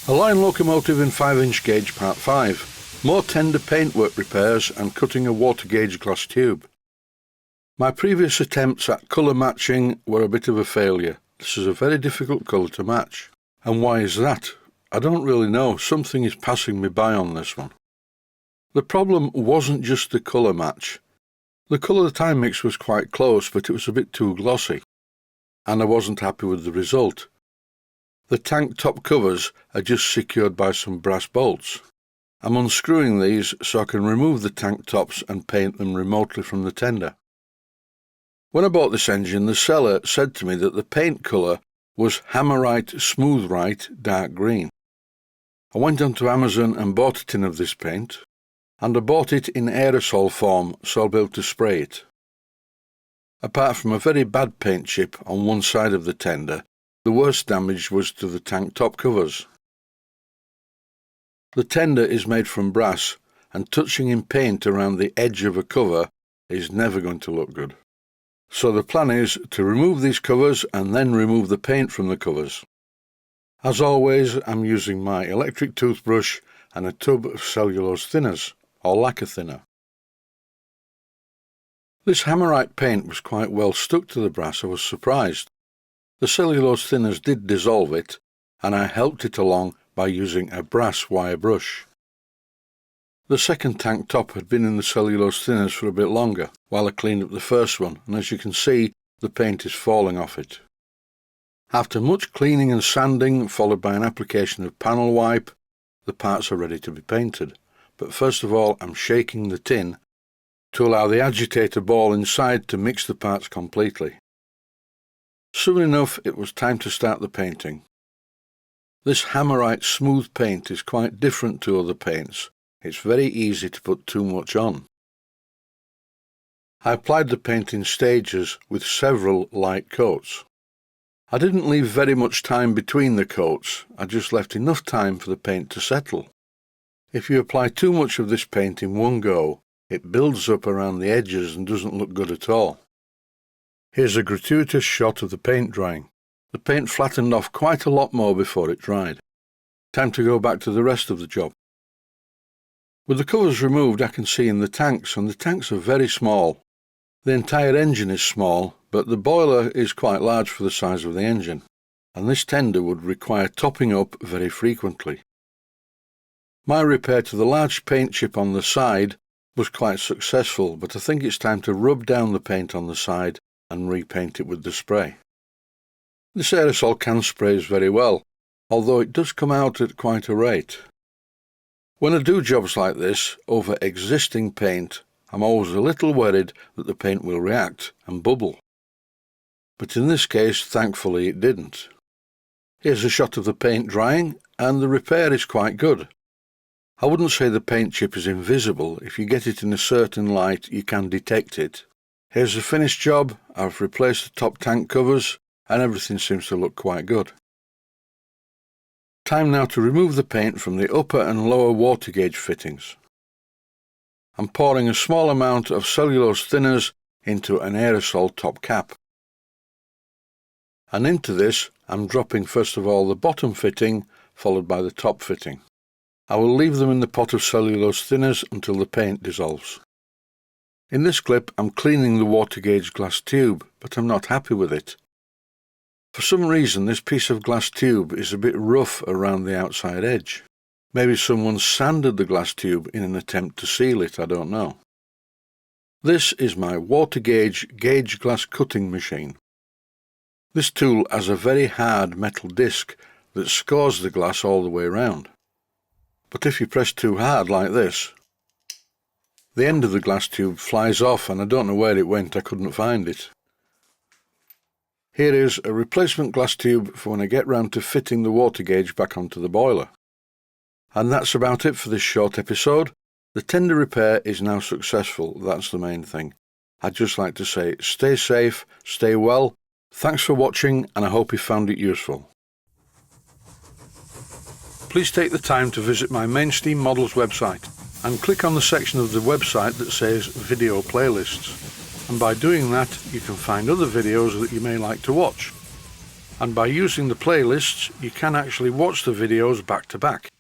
A line locomotive in 5-inch gauge part 5. More tender paintwork repairs and cutting a water gauge glass tube. My previous attempts at colour matching were a bit of a failure. This is a very difficult colour to match. And why is that? I don't really know. Something is passing me by on this one. The problem wasn't just the colour match. The colour that I mixed was quite close, but it was a bit too glossy, and I wasn't happy with the result. The tank top covers are just secured by some brass bolts. I'm unscrewing these so I can remove the tank tops and paint them remotely from the tender. When I bought this engine, the seller said to me that the paint colour was Hammerite Smoothite dark green. I went onto Amazon and bought a tin of this paint, and I bought it in aerosol form so I'll be able to spray it. Apart from a very bad paint chip on one side of the tender, the worst damage was to the tank top covers. The tender is made from brass, and touching in paint around the edge of a cover is never going to look good. So the plan is to remove these covers and then remove the paint from the covers. As always, I'm using my electric toothbrush and a tub of cellulose thinners, or lacquer thinner. This Hammerite paint was quite well stuck to the brass. I was surprised. The cellulose thinners did dissolve it, and I helped it along by using a brass wire brush. The second tank top had been in the cellulose thinners for a bit longer while I cleaned up the first one, and as you can see, the paint is falling off it. After much cleaning and sanding, followed by an application of panel wipe, the parts are ready to be painted. But first of all, I'm shaking the tin to allow the agitator ball inside to mix the parts completely. Soon enough, it was time to start the painting. This Hammerite smooth paint is quite different to other paints. It's very easy to put too much on. I applied the paint in stages with several light coats. I didn't leave very much time between the coats. I just left enough time for the paint to settle. If you apply too much of this paint in one go, it builds up around the edges and doesn't look good at all. Here's a gratuitous shot of the paint drying. The paint flattened off quite a lot more before it dried. Time to go back to the rest of the job. With the covers removed, I can see in the tanks, and the tanks are very small. The entire engine is small, but the boiler is quite large for the size of the engine, and this tender would require topping up very frequently. My repair to the large paint chip on the side was quite successful, but I think it's time to rub down the paint on the side and repaint it with the spray. This aerosol can sprays very well, although it does come out at quite a rate. When I do jobs like this over existing paint, I'm always a little worried that the paint will react and bubble. But in this case, thankfully, it didn't. Here's a shot of the paint drying, and the repair is quite good. I wouldn't say the paint chip is invisible. If you get it in a certain light, you can detect it. Here's the finished job. I've replaced the top tank covers, and everything seems to look quite good. Time now to remove the paint from the upper and lower water gauge fittings. I'm pouring a small amount of cellulose thinners into an aerosol top cap. And into this, I'm dropping first of all the bottom fitting, followed by the top fitting. I will leave them in the pot of cellulose thinners until the paint dissolves. In this clip, I'm cleaning the water gauge glass tube, but I'm not happy with it. For some reason, this piece of glass tube is a bit rough around the outside edge. Maybe someone sanded the glass tube in an attempt to seal it, I don't know. This is my water gauge glass cutting machine. This tool has a very hard metal disc that scores the glass all the way around. But if you press too hard like this, the end of the glass tube flies off, and I don't know where it went. I couldn't find it. Here is a replacement glass tube for when I get round to fitting the water gauge back onto the boiler. And that's about it for this short episode. The tender repair is now successful. That's the main thing. I'd just like to say stay safe, stay well. Thanks for watching, and I hope you found it useful. Please take the time to visit my Mainsteam Models website and click on the section of the website that says Video Playlists. And by doing that, you can find other videos that you may like to watch. and by using the playlists you can actually watch the videos back to back.